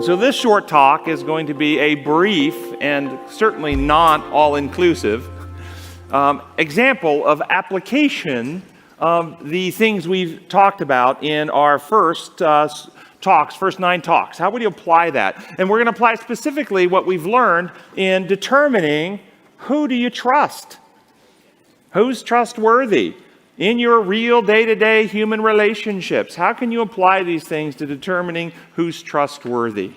And so this short talk is going to be a brief and certainly not all-inclusive example of application of the things we've talked about in our first 9 talks. How would you apply that? And we're going to apply specifically what we've learned in determining who do you trust? Who's trustworthy? In your real day-to-day human relationships, how can you apply these things to determining who's trustworthy?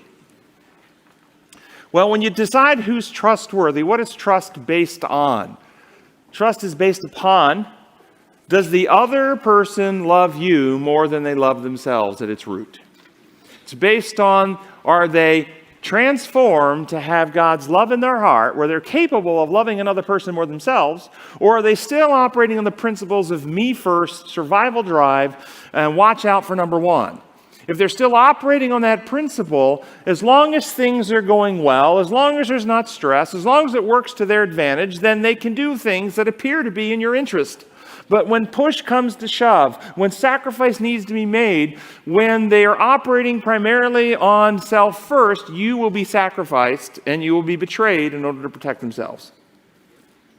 Well, when you decide who's trustworthy, what is trust based on? Trust is based upon, does the other person love you more than they love themselves at its root? It's based on, are they transformed to have God's love in their heart, where they're capable of loving another person more than themselves, or are they still operating on the principles of me first, survival drive, and watch out for number one? If they're still operating on that principle, as long as things are going well, as long as there's not stress, as long as it works to their advantage, then they can do things that appear to be in your interest. But when push comes to shove, when sacrifice needs to be made, when they are operating primarily on self first, you will be sacrificed and you will be betrayed in order to protect themselves.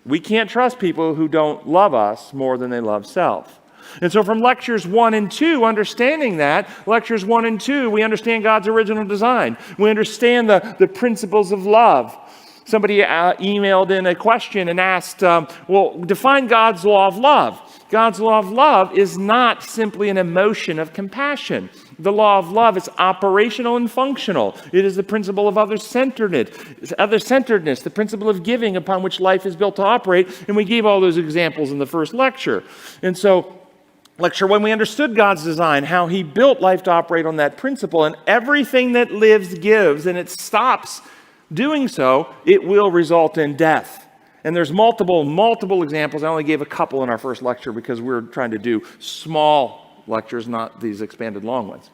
We can't trust people who don't love us more than they love self. And so from lectures 1 and 2, understanding that, lectures 1 and 2, we understand God's original design. We understand the principles of love. Somebody emailed in a question and asked, define God's law of love. God's law of love is not simply an emotion of compassion. The law of love is operational and functional. It is the principle of other-centeredness, the principle of giving upon which life is built to operate. And we gave all those examples in the first lecture. And so, lecture 1, we understood God's design, how he built life to operate on that principle. And everything that lives gives, and it stops doing so, it will result in death. And there's multiple examples. I only gave a couple in our first lecture because we're trying to do small lectures, not these expanded long ones.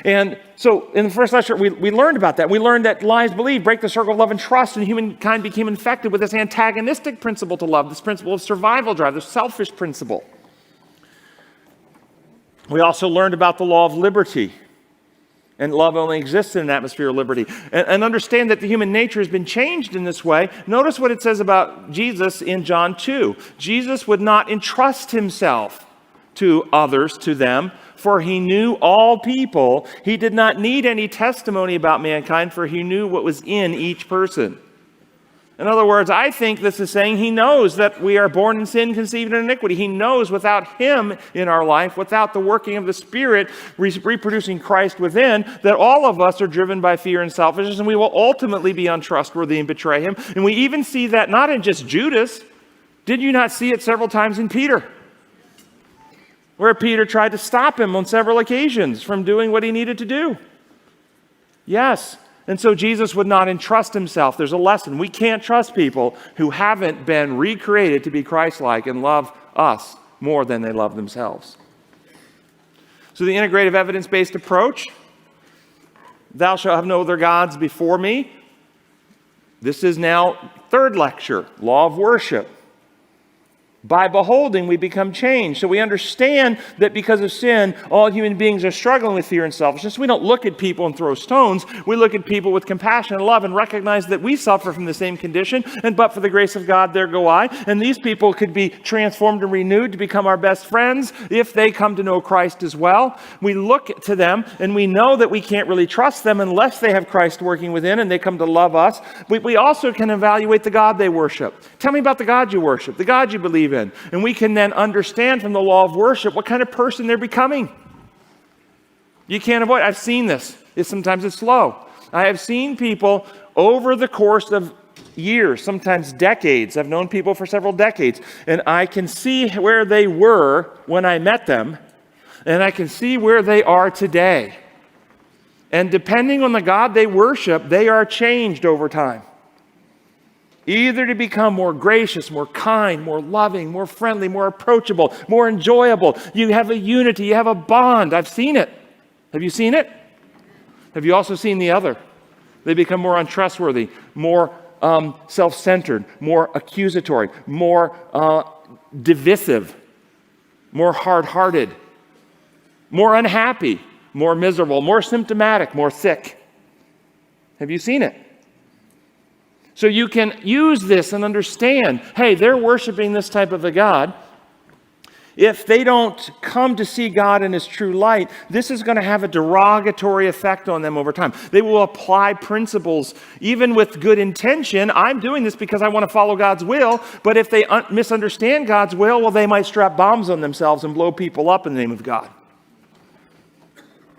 And so in the first lecture, we learned about that. We learned that lies believed break the circle of love and trust, and humankind became infected with this antagonistic principle to love, this principle of survival drive, this selfish principle. We also learned about the law of liberty. And love only exists in an atmosphere of liberty. And understand that the human nature has been changed in this way. Notice what it says about Jesus in John 2. Jesus would not entrust himself to others, to them, for he knew all people. He did not need any testimony about mankind, for he knew what was in each person. In other words, I think this is saying he knows that we are born in sin, conceived in iniquity. He knows without him in our life, without the working of the Spirit, reproducing Christ within, that all of us are driven by fear and selfishness, and we will ultimately be untrustworthy and betray him. And we even see that not in just Judas. Did you not see it several times in Peter? Where Peter tried to stop him on several occasions from doing what he needed to do. Yes. And so Jesus would not entrust himself. There's a lesson. We can't trust people who haven't been recreated to be Christ-like and love us more than they love themselves. So the integrative evidence-based approach, thou shalt have no other gods before me. This is now third lecture, law of worship. By beholding, we become changed. So we understand that because of sin, all human beings are struggling with fear and selfishness. We don't look at people and throw stones. We look at people with compassion and love and recognize that we suffer from the same condition. And but for the grace of God, there go I. And these people could be transformed and renewed to become our best friends if they come to know Christ as well. We look to them and we know that we can't really trust them unless they have Christ working within and they come to love us. We also can evaluate the God they worship. Tell me about the God you worship, the God you believe in. And we can then understand from the law of worship what kind of person they're becoming. You can't avoid. I've seen this. Sometimes it's slow. I have seen people over the course of years, sometimes decades. I've known people for several decades. And I can see where they were when I met them. And I can see where they are today. And depending on the God they worship, they are changed over time. Either to become more gracious, more kind, more loving, more friendly, more approachable, more enjoyable. You have a unity, you have a bond. I've seen it. Have you seen it? Have you also seen the other? They become more untrustworthy, more self-centered, more accusatory, more divisive, more hard-hearted, more unhappy, more miserable, more symptomatic, more sick. Have you seen it? So you can use this and understand, hey, they're worshiping this type of a God. If they don't come to see God in His true light, this is going to have a derogatory effect on them over time. They will apply principles, even with good intention. I'm doing this because I want to follow God's will. But if they misunderstand God's will, well, they might strap bombs on themselves and blow people up in the name of God.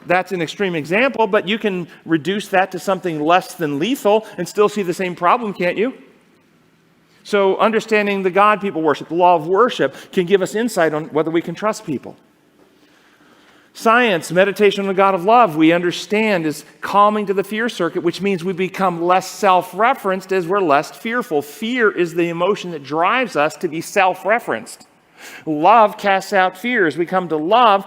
That's an extreme example, but you can reduce that to something less than lethal and still see the same problem, can't you? So understanding the God people worship, the law of worship, can give us insight on whether we can trust people. Science, meditation on the God of love, we understand is calming to the fear circuit, which means we become less self-referenced as we're less fearful. Fear is the emotion that drives us to be self-referenced. Love casts out fears. We come to love,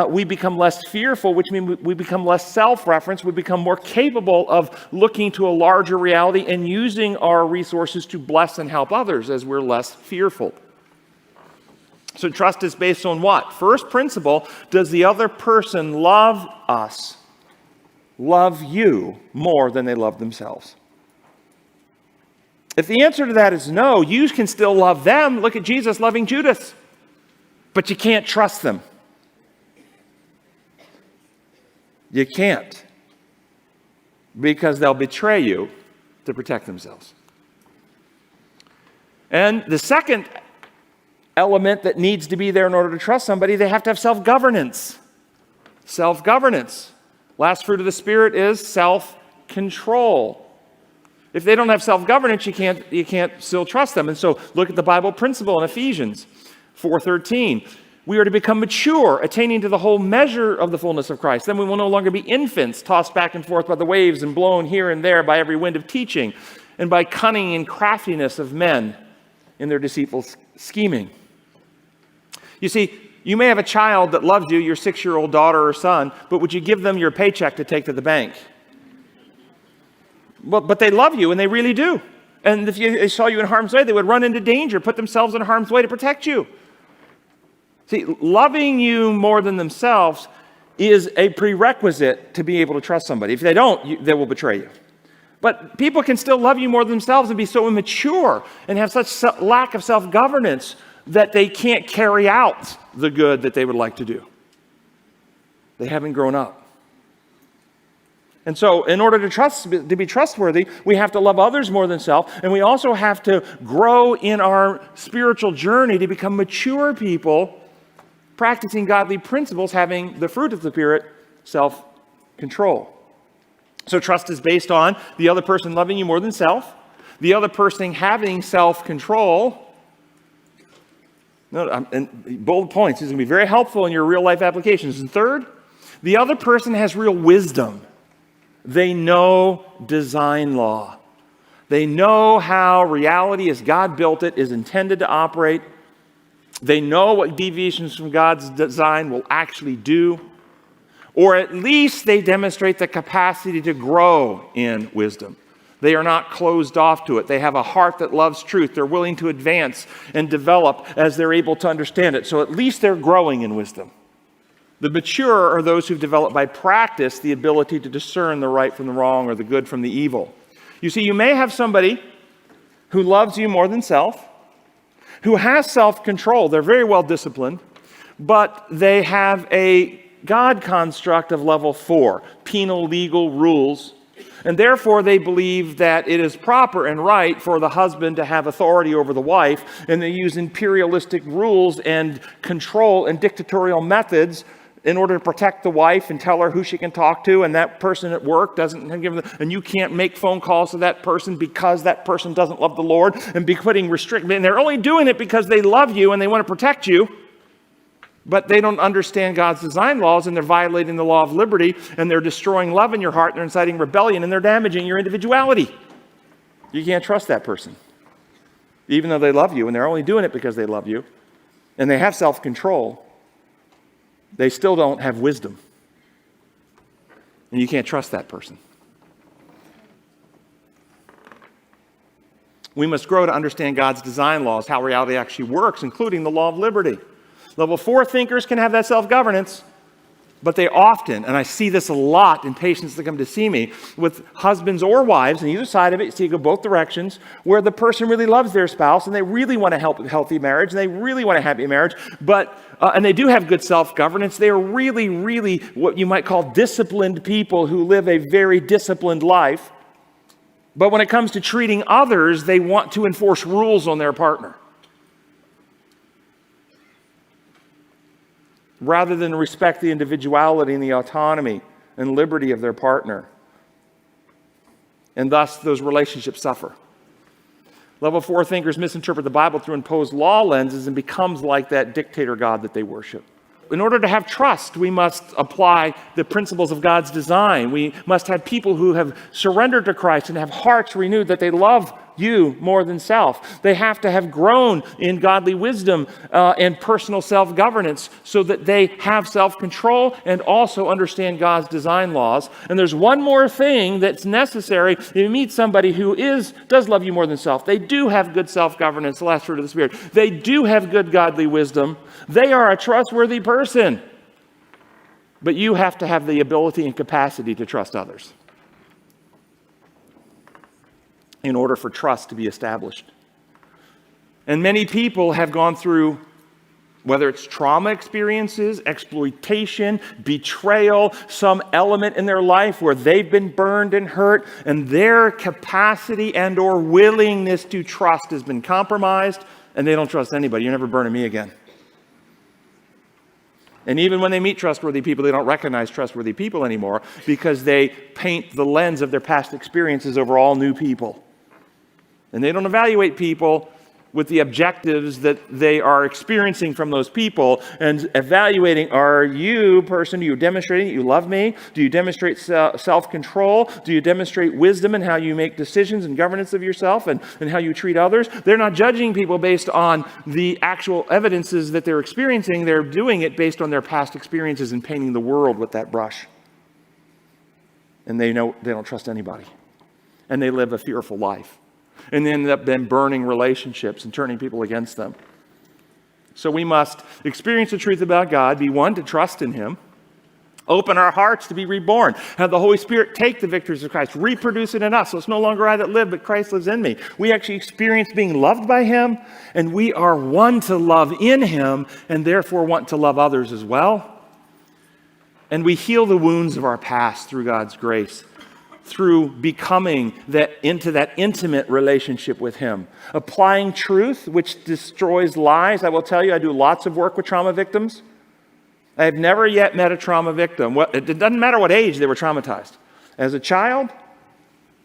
we become less fearful, which means we become less self-referenced. We become more capable of looking to a larger reality and using our resources to bless and help others as we're less fearful. So trust is based on what? First principle, does the other person love us, love you more than they love themselves? If the answer to that is no, you can still love them. Look at Jesus loving Judas. But you can't trust them. You can't. Because they'll betray you to protect themselves. And the second element that needs to be there in order to trust somebody, they have to have self-governance. Self-governance. Last fruit of the Spirit is self-control. If they don't have self-governance, you can't still trust them. And so look at the Bible principle in Ephesians 4:13. We are to become mature, attaining to the whole measure of the fullness of Christ. Then we will no longer be infants, tossed back and forth by the waves and blown here and there by every wind of teaching and by cunning and craftiness of men in their deceitful scheming. You see, you may have a child that loves you, your 6-year-old daughter or son, but would you give them your paycheck to take to the bank? Well, but they love you, and they really do. And if they saw you in harm's way, they would run into danger, put themselves in harm's way to protect you. See, loving you more than themselves is a prerequisite to be able to trust somebody. If they don't, they will betray you. But people can still love you more than themselves and be so immature and have such lack of self-governance that they can't carry out the good that they would like to do. They haven't grown up. And so in order to be trustworthy, we have to love others more than self, and we also have to grow in our spiritual journey to become mature people, practicing godly principles, having the fruit of the Spirit, self-control. So trust is based on the other person loving you more than self, the other person having self-control. And bold points. This is going to be very helpful in your real-life applications. And third, the other person has real wisdom. They know design law. They know how reality, as God built it, is intended to operate. They know what deviations from God's design will actually do. Or at least they demonstrate the capacity to grow in wisdom. They are not closed off to it. They have a heart that loves truth. They're willing to advance and develop as they're able to understand it. So at least they're growing in wisdom. The mature are those who've developed by practice the ability to discern the right from the wrong or the good from the evil. You see, you may have somebody who loves you more than self, who has self-control. They're very well disciplined, but they have a God construct of level 4, penal legal rules, and therefore they believe that it is proper and right for the husband to have authority over the wife, and they use imperialistic rules and control and dictatorial methods in order to protect the wife and tell her who she can talk to, and that person at work doesn't give them, and you can't make phone calls to that person because that person doesn't love the Lord, and be putting restrictions. And they're only doing it because they love you and they want to protect you, but they don't understand God's design laws, and they're violating the law of liberty, and they're destroying love in your heart, and they're inciting rebellion, and they're damaging your individuality. You can't trust that person, even though they love you, and they're only doing it because they love you, and they have self-control. They still don't have wisdom. And you can't trust that person. We must grow to understand God's design laws, how reality actually works, including the law of liberty. Level 4 thinkers can have that self-governance. But they often, and I see this a lot in patients that come to see me, with husbands or wives, on either side of it, you see it go both directions, where the person really loves their spouse, and they really want to help with healthy marriage, and they really want a happy marriage, but and they do have good self-governance. They are really, really what you might call disciplined people who live a very disciplined life. But when it comes to treating others, they want to enforce rules on their partner, rather than respect the individuality and the autonomy and liberty of their partner. And thus, those relationships suffer. Level 4 thinkers misinterpret the Bible through imposed law lenses and becomes like that dictator God that they worship. In order to have trust, we must apply the principles of God's design. We must have people who have surrendered to Christ and have hearts renewed that they love you more than self. They have to have grown in godly wisdom and personal self-governance so that they have self-control and also understand God's design laws. And there's one more thing that's necessary if you meet somebody who does love you more than self. They do have good self-governance, the last fruit of the Spirit. They do have good godly wisdom. They are a trustworthy person. But you have to have the ability and capacity to trust others in order for trust to be established. And many people have gone through, whether it's trauma experiences, exploitation, betrayal, some element in their life where they've been burned and hurt, and their capacity and or willingness to trust has been compromised, and they don't trust anybody. You're never burning me again. And even when they meet trustworthy people, they don't recognize trustworthy people anymore because they paint the lens of their past experiences over all new people. And they don't evaluate people with the objectives that they are experiencing from those people and evaluating, are you, person, are you demonstrating that you love me? Do you demonstrate self-control? Do you demonstrate wisdom in how you make decisions and governance of yourself and how you treat others? They're not judging people based on the actual evidences that they're experiencing. They're doing it based on their past experiences and painting the world with that brush. And they know they don't trust anybody. And they live a fearful life. And they end up then burning relationships and turning people against them. So we must experience the truth about God, be one to trust in Him, open our hearts to be reborn, have the Holy Spirit take the victories of Christ, reproduce it in us. So it's no longer I that live, but Christ lives in me. We actually experience being loved by Him, and we are one to love in Him, and therefore want to love others as well. And we heal the wounds of our past through God's grace, through becoming into that intimate relationship with Him. Applying truth, which destroys lies. I will tell you, I do lots of work with trauma victims. I have never yet met a trauma victim. It doesn't matter what age they were traumatized. As a child,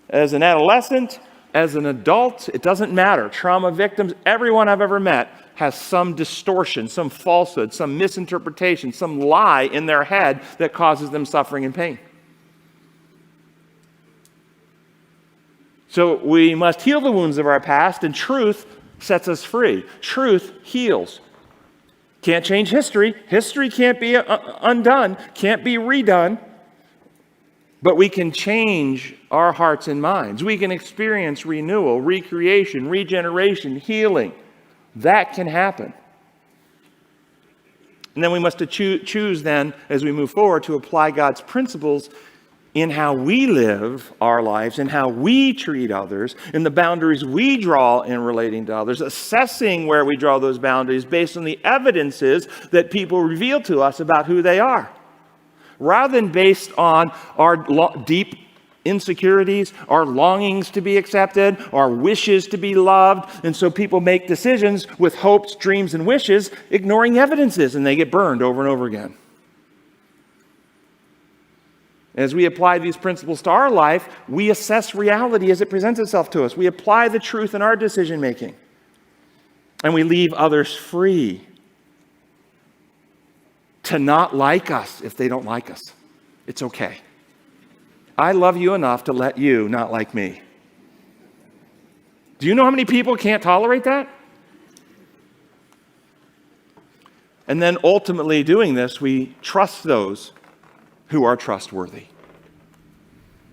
as an adolescent, as an adult, it doesn't matter. Trauma victims, everyone I've ever met has some distortion, some falsehood, some misinterpretation, some lie in their head that causes them suffering and pain. So we must heal the wounds of our past, and truth sets us free. Truth heals. Can't change history. History can't be undone, can't be redone. But we can change our hearts and minds. We can experience renewal, recreation, regeneration, healing. That can happen. And then we must choose then, as we move forward, to apply God's principles in how we live our lives and how we treat others, in the boundaries we draw in relating to others, assessing where we draw those boundaries based on the evidences that people reveal to us about who they are, rather than based on our deep insecurities, our longings to be accepted, our wishes to be loved. And so people make decisions with hopes, dreams, and wishes, ignoring evidences, and they get burned over and over again. As we apply these principles to our life, we assess reality as it presents itself to us. We apply the truth in our decision making. And we leave others free to not like us if they don't like us. It's okay. I love you enough to let you not like me. Do you know how many people can't tolerate that? And then ultimately doing this, we trust those who are trustworthy.